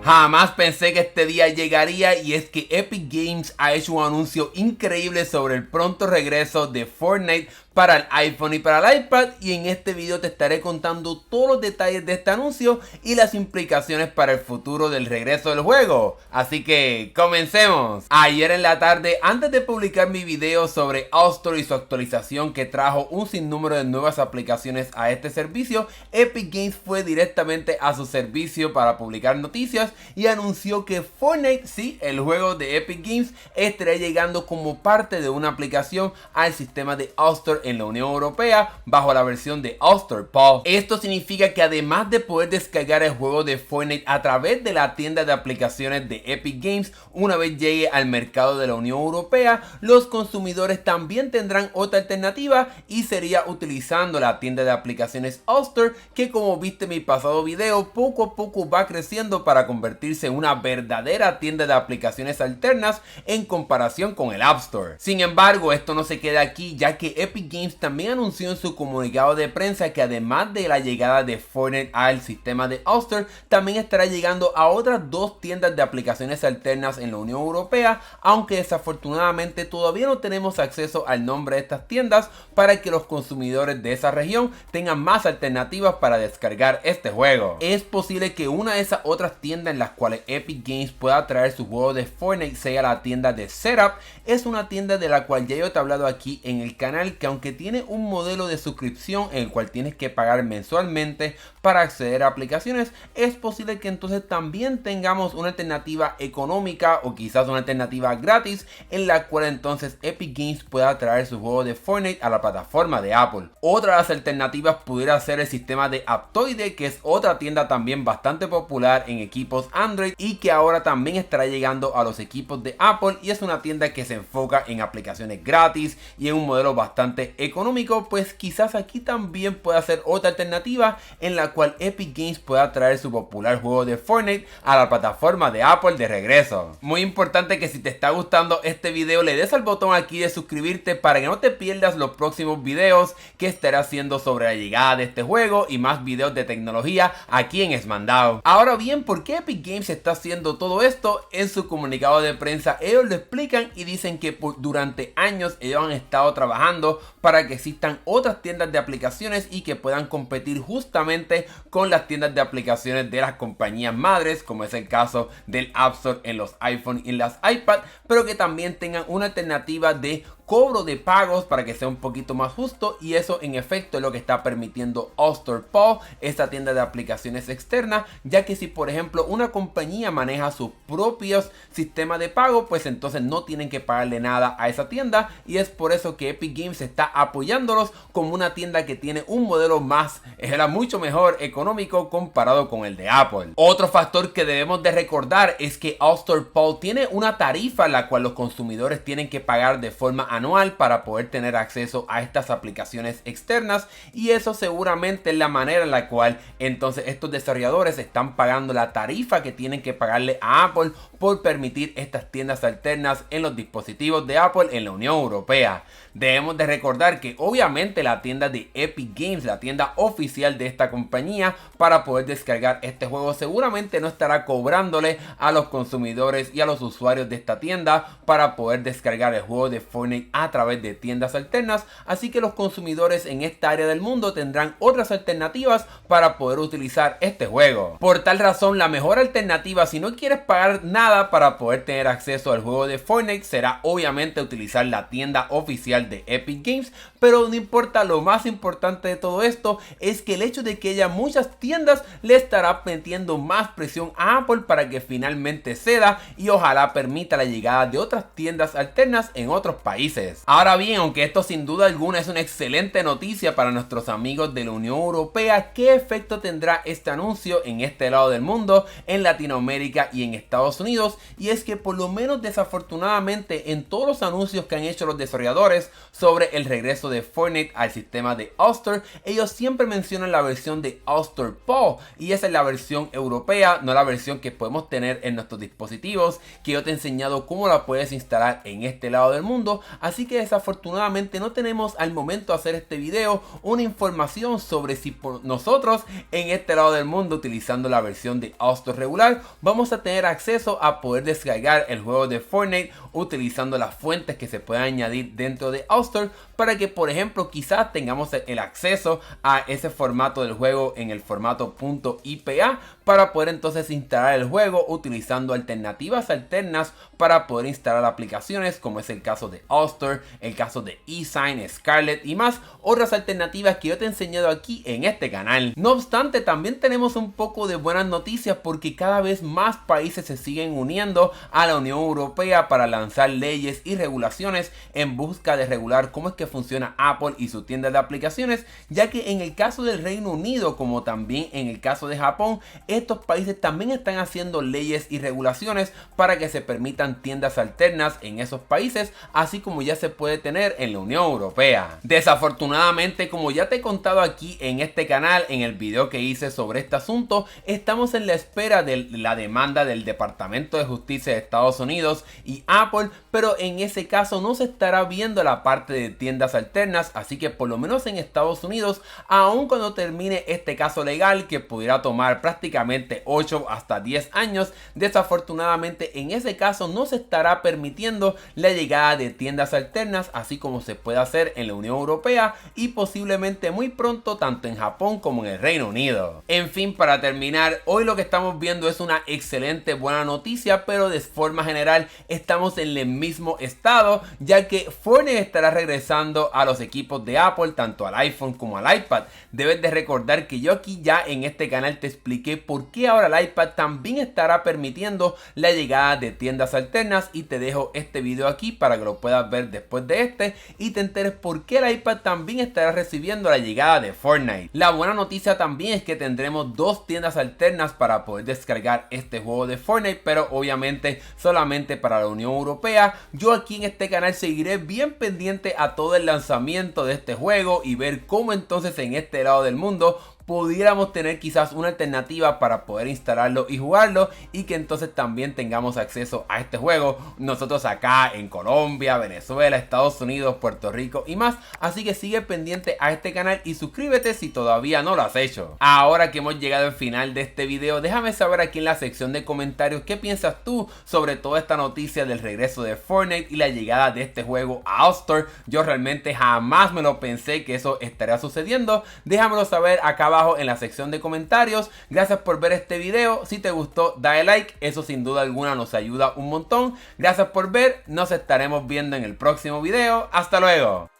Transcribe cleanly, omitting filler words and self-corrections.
Jamás pensé que este día llegaría, y es que Epic Games ha hecho un anuncio increíble sobre el pronto regreso de Fortnite para el iPhone y para el iPad, y en este video te estaré contando todos los detalles de este anuncio y las implicaciones para el futuro del regreso del juego. Así que comencemos. Ayer en la tarde, antes de publicar mi video sobre App Store y su actualización que trajo un sinnúmero de nuevas aplicaciones a este servicio, Epic Games fue directamente a su servicio para publicar noticias y anunció que Fortnite, sí, el juego de Epic Games, estará llegando como parte de una aplicación al sistema de App Store en la Unión Europea bajo la versión de App Store Pulse. Esto significa que además de poder descargar el juego de Fortnite a través de la tienda de aplicaciones de Epic Games una vez llegue al mercado de la Unión Europea, los consumidores también tendrán otra alternativa, y sería utilizando la tienda de aplicaciones App Store, que como viste en mi pasado video, poco a poco va creciendo para convertirse en una verdadera tienda de aplicaciones alternas en comparación con el App Store. Sin embargo, esto no se queda aquí, ya que Epic Games también anunció en su comunicado de prensa que además de la llegada de Fortnite al sistema de App Store, también estará llegando a otras dos tiendas de aplicaciones alternas en la Unión Europea, aunque desafortunadamente todavía no tenemos acceso al nombre de estas tiendas para que los consumidores de esa región tengan más alternativas para descargar este juego. Es posible que una de esas otras tiendas en las cuales Epic Games pueda traer su juego de Fortnite sea la tienda de Setup. Es una tienda de la cual ya yo te he hablado aquí en el canal, que aunque tiene un modelo de suscripción en el cual tienes que pagar mensualmente para acceder a aplicaciones, es posible que entonces también tengamos una alternativa económica o quizás una alternativa gratis en la cual entonces Epic Games pueda traer su juego de Fortnite a la plataforma de Apple. Otra de las alternativas pudiera ser el sistema de Aptoide, que es otra tienda también bastante popular en equipos Android y que ahora también estará llegando a los equipos de Apple, y es una tienda que se enfoca en aplicaciones gratis y en un modelo bastante económico. Pues quizás aquí también pueda ser otra alternativa en la cual Epic Games pueda traer su popular juego de Fortnite a la plataforma de Apple de regreso. Muy importante que si te está gustando este video le des al botón aquí de suscribirte para que no te pierdas los próximos videos que estaré haciendo sobre la llegada de este juego y más videos de tecnología aquí en Smandao. Ahora bien, ¿por qué Epic Games está haciendo todo esto? En su comunicado de prensa ellos lo explican y dicen que durante años ellos han estado trabajando para que existan otras tiendas de aplicaciones y que puedan competir justamente con las tiendas de aplicaciones de las compañías madres, como es el caso del App Store en los iPhone y las iPad, pero que también tengan una alternativa de cobro de pagos para que sea un poquito más justo, y eso en efecto es lo que está permitiendo App Store Pulse, esta tienda de aplicaciones externa, ya que si por ejemplo una compañía maneja sus propios sistemas de pago, pues entonces no tienen que pagarle nada a esa tienda, y es por eso que Epic Games está apoyándolos como una tienda que tiene un modelo mucho mejor económico comparado con el de Apple. Otro factor que debemos de recordar es que App Store Pulse tiene una tarifa en la cual los consumidores tienen que pagar de forma anual para poder tener acceso a estas aplicaciones externas, y eso seguramente es la manera en la cual entonces estos desarrolladores están pagando la tarifa que tienen que pagarle a Apple por permitir estas tiendas alternas en los dispositivos de Apple en la Unión Europea. Debemos de recordar que obviamente la tienda de Epic Games, la tienda oficial de esta compañía, para poder descargar este juego seguramente no estará cobrándole a los consumidores y a los usuarios de esta tienda para poder descargar el juego de Fortnite a través de tiendas alternas, así que los consumidores en esta área del mundo tendrán otras alternativas para poder utilizar este juego. Por tal razón, la mejor alternativa si no quieres pagar nada para poder tener acceso al juego de Fortnite será obviamente utilizar la tienda oficial de Epic Games, pero no importa, lo más importante de todo esto es que el hecho de que haya muchas tiendas le estará metiendo más presión a Apple para que finalmente ceda y ojalá permita la llegada de otras tiendas alternas en otros países. Ahora bien, aunque esto sin duda alguna es una excelente noticia para nuestros amigos de la Unión Europea, ¿qué efecto tendrá este anuncio en este lado del mundo, en Latinoamérica y en Estados Unidos? Y es que por lo menos desafortunadamente en todos los anuncios que han hecho los desarrolladores sobre el regreso de Fortnite al sistema de App Store, ellos siempre mencionan la versión de App Store Pulse, y esa es la versión europea, no la versión que podemos tener en nuestros dispositivos, que yo te he enseñado cómo la puedes instalar en este lado del mundo. así que desafortunadamente no tenemos al momento de hacer este video una información sobre si nosotros en este lado del mundo, utilizando la versión de All Star regular, vamos a tener acceso a poder descargar el juego de Fortnite utilizando las fuentes que se puedan añadir dentro de All Star, para que por ejemplo quizás tengamos el acceso a ese formato del juego en el formato .ipa para poder entonces instalar el juego utilizando alternativas alternas para poder instalar aplicaciones, como es el caso de All Star, el caso de eSign, Scarlet y más otras alternativas que yo te he enseñado aquí en este canal. No obstante, también tenemos un poco de buenas noticias porque cada vez más países se siguen uniendo a la Unión Europea para lanzar leyes y regulaciones en busca de regular cómo es que funciona Apple y su tienda de aplicaciones, ya que en el caso del Reino Unido como también en el caso de Japón, estos países también están haciendo leyes y regulaciones para que se permitan tiendas alternas en esos países, así como ya se puede tener en la Unión Europea. Desafortunadamente, como ya te he contado aquí en este canal, en el video que hice sobre este asunto, estamos en la espera de la demanda del Departamento de Justicia de Estados Unidos y Apple, pero en ese caso no se estará viendo la parte de tiendas alternas, así que por lo menos en Estados Unidos, aun cuando termine este caso legal que pudiera tomar prácticamente 8 hasta 10 años, desafortunadamente en ese caso no se estará permitiendo la llegada de tiendas alternas, así como se puede hacer en la Unión Europea y posiblemente muy pronto tanto en Japón como en el Reino Unido. En fin, para terminar, hoy lo que estamos viendo es una excelente buena noticia, pero de forma general estamos en el mismo estado, ya que Fortnite estará regresando a los equipos de Apple, tanto al iPhone como al iPad. Debes de recordar que yo aquí ya en este canal te expliqué por qué ahora el iPad también estará permitiendo la llegada de tiendas alternas, y te dejo este video aquí para que lo puedas ver después de este y te enteres por qué el iPad también estará recibiendo la llegada de Fortnite. La buena noticia también es que tendremos dos tiendas alternas para poder descargar este juego de Fortnite, pero obviamente solamente para la Unión Europea. Yo aquí en este canal seguiré bien pendiente a todo el lanzamiento de este juego y ver cómo entonces en este lado del mundo pudiéramos tener quizás una alternativa para poder instalarlo y jugarlo, y que entonces también tengamos acceso a este juego nosotros acá en Colombia, Venezuela, Estados Unidos, Puerto Rico y más. Así que sigue pendiente a este canal y suscríbete si todavía no lo has hecho. Ahora que hemos llegado al final de este video, déjame saber aquí en la sección de comentarios qué piensas tú sobre toda esta noticia del regreso de Fortnite y la llegada de este juego a All Star. Yo realmente jamás me lo pensé que eso estaría sucediendo. Déjamelo saber acá abajo en la sección de comentarios. Gracias por ver este video. Si te gustó, dale like, eso sin duda alguna nos ayuda un montón. Gracias por ver, nos estaremos viendo en el próximo video. Hasta luego.